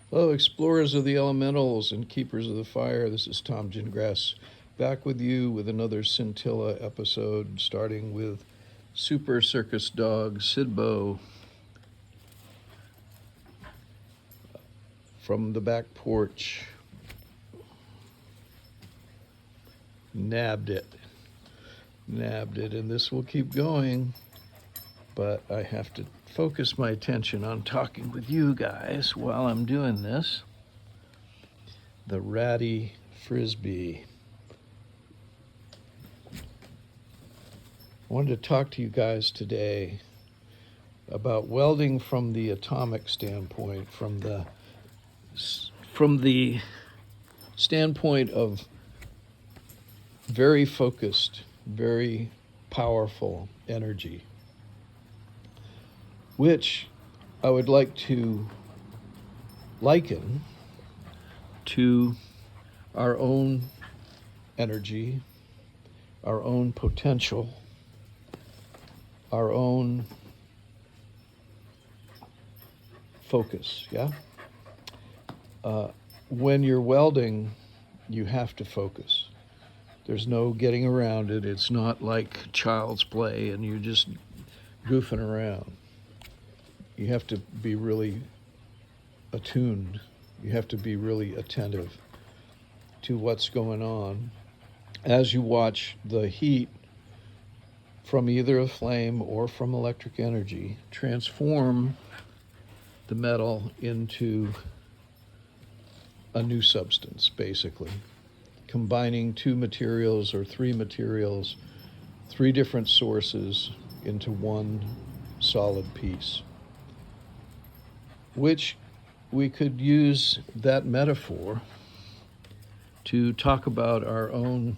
Hello, explorers of the elementals and keepers of the fire. This is Tom Gingras back with you with another Scintilla episode, starting with Super Circus Dog Sidbo from the back porch. Nabbed it, and this will keep going, but I have to focus my attention on talking with you guys while I'm doing this. The ratty frisbee. I wanted to talk to you guys today about welding from the atomic standpoint, from the standpoint of very focused, very powerful energy, which I would like to liken to our own energy, our own potential, our own focus, yeah? When you're welding, you have to focus. There's no getting around it. It's not like child's play and you're just goofing around. You have to be really attuned. You have to be really attentive to what's going on as you watch the heat from either a flame or from electric energy transform the metal into a new substance, basically. Combining two materials or three materials, three different sources into one solid piece, which we could use that metaphor to talk about our own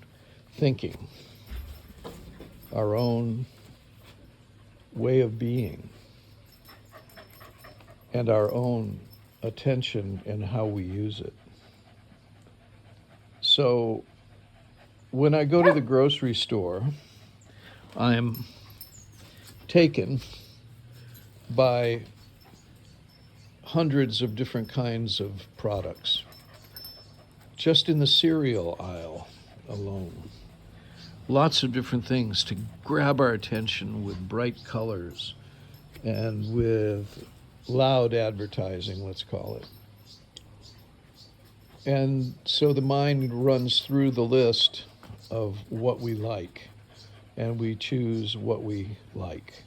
thinking, our own way of being, and our own attention and how we use it. So when I go to the grocery store, I'm taken by hundreds of different kinds of products, just in the cereal aisle alone. Lots of different things to grab our attention with bright colors and with loud advertising, let's call it. And so the mind runs through the list of what we like, and we choose what we like.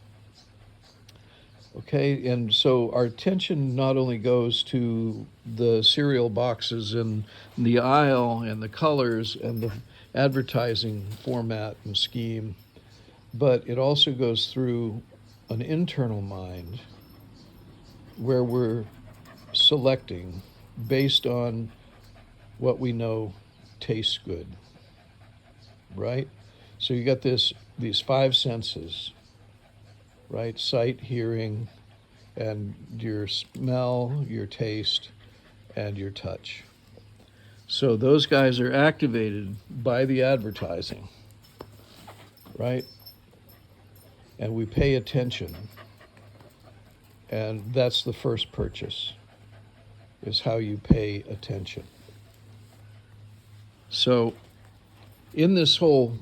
Okay, and so our attention not only goes to the cereal boxes and the aisle and the colors and the advertising format and scheme, but it also goes through an internal mind where we're selecting based on what we know tastes good, right? So you got these five senses, right? Sight, hearing, and your smell, your taste, and your touch. So those guys are activated by the advertising, right? And we pay attention. And that's the first purchase, is how you pay attention. So in this whole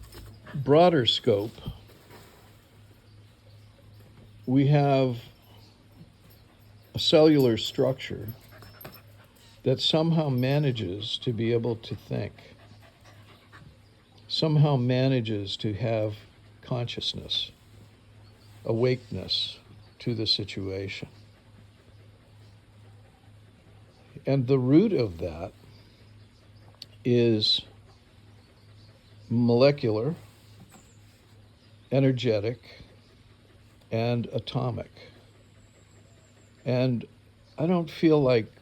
broader scope, we have a cellular structure that somehow manages to be able to think, somehow manages to have consciousness, awakeness to the situation. And the root of that is molecular, energetic, and atomic. And I don't feel like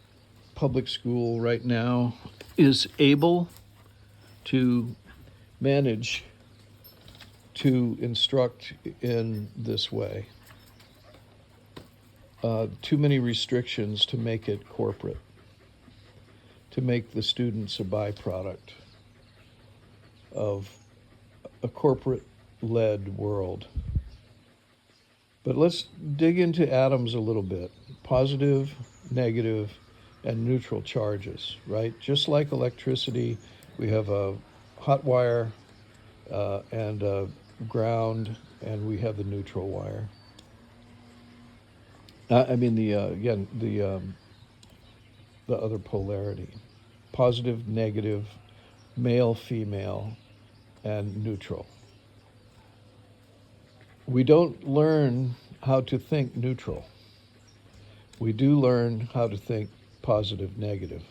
public school right now is able to manage to instruct in this way. Too many restrictions to make it corporate, to make the students a byproduct of a corporate-led world. But let's dig into atoms a little bit. Positive, negative, and neutral charges, right? Just like electricity, we have a hot wire and a ground, and we have the neutral wire. I mean the again the other polarity, positive, negative, male, female, and neutral. We don't learn how to think neutral. We do learn how to think positive, negative.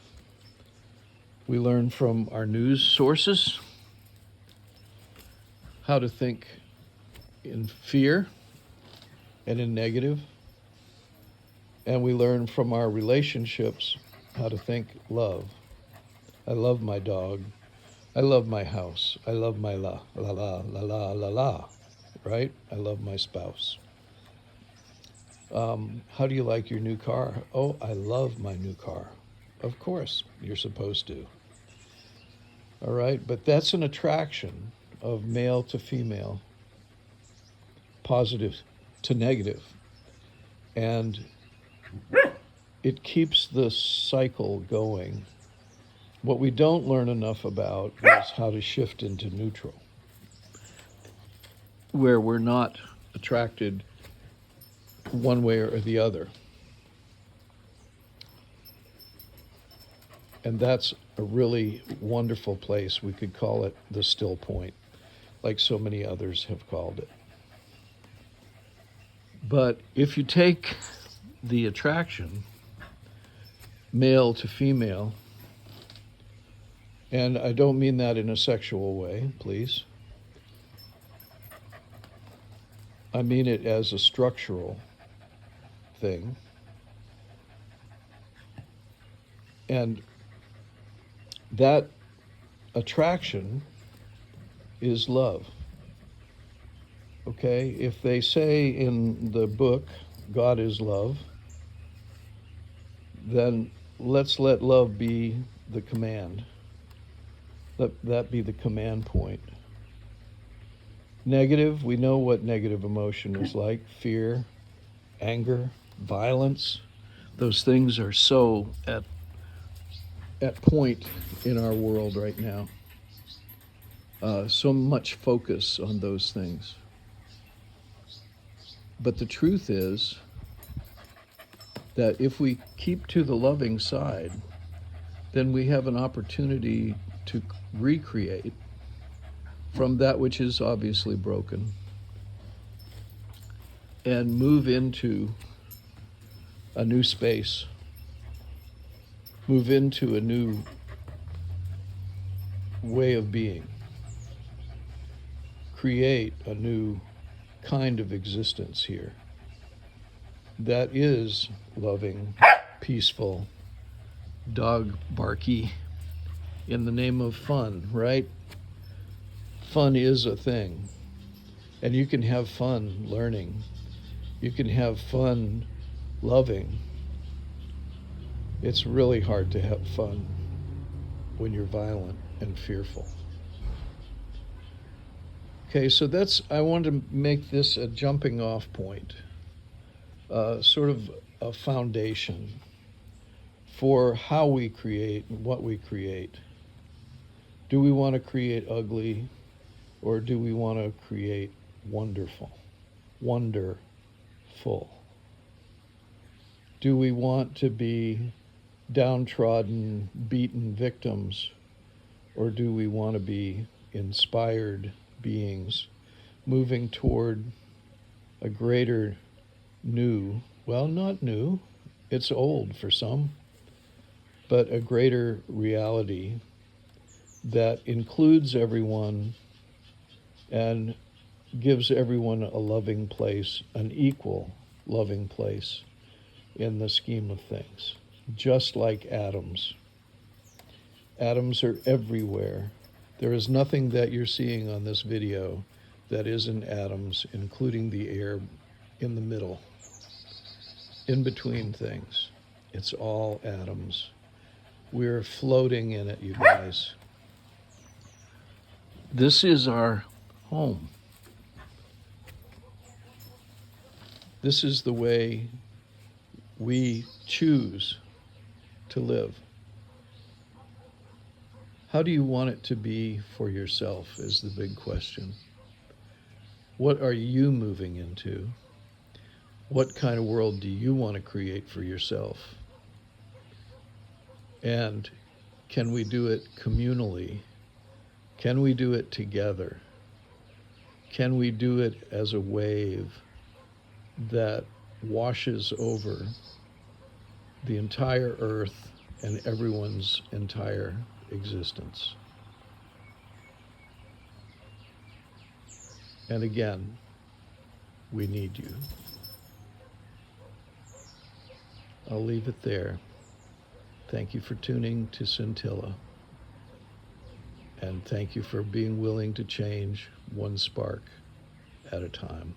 We learn from our news sources how to think in fear and in negative. And we learn from our relationships how to think love. I love my dog. I love my house. I love my la la la la la la, right? I love my spouse. How do you like your new car? Oh, I love my new car. Of course, you're supposed to. All right, but that's an attraction of male to female, positive to negative, and it keeps the cycle going. What we don't learn enough about is how to shift into neutral, where we're not attracted one way or the other. And that's a really wonderful place. We could call it the still point, like so many others have called it. But if you take the attraction, male to female, and I don't mean that in a sexual way, please. I mean it as a structural thing. And that attraction is love. Okay? If they say in the book, God is love, then let's let love be the command. Let that be the command point. Negative, we know what negative emotion is like: fear, anger, violence. Those things are so at point in our world right now. So much focus on those things. But the truth is that if we keep to the loving side, then we have an opportunity to recreate from that which is obviously broken and move into a new space, move into a new way of being, create a new kind of existence here that is loving, peaceful, dog barky, in the name of fun, right? Fun is a thing. And you can have fun learning. You can have fun loving. It's really hard to have fun when you're violent and fearful. Okay, so I wanted to make this a jumping off point, sort of a foundation for how we create and what we create. Do we want to create ugly, or do we want to create wonderful? Wonderful. Do we want to be downtrodden, beaten victims, or do we want to be inspired beings moving toward a greater new, well, not new, it's old for some, but a greater reality that includes everyone and gives everyone a loving place, an equal loving place in the scheme of things, just like atoms. Atoms are everywhere. There is nothing that you're seeing on this video that isn't atoms, including the air in the middle, in between things. It's all atoms. We're floating in it, you guys. This is our home. This is the way we choose to live? How do you want it to be for yourself is the big question. What are you moving into? What kind of world do you want to create for yourself? And can we do it communally? Can we do it together? Can we do it as a wave that washes over the entire earth and everyone's entire existence? And again, we need you. I'll leave it there. Thank you for tuning to Scintilla. And thank you for being willing to change one spark at a time.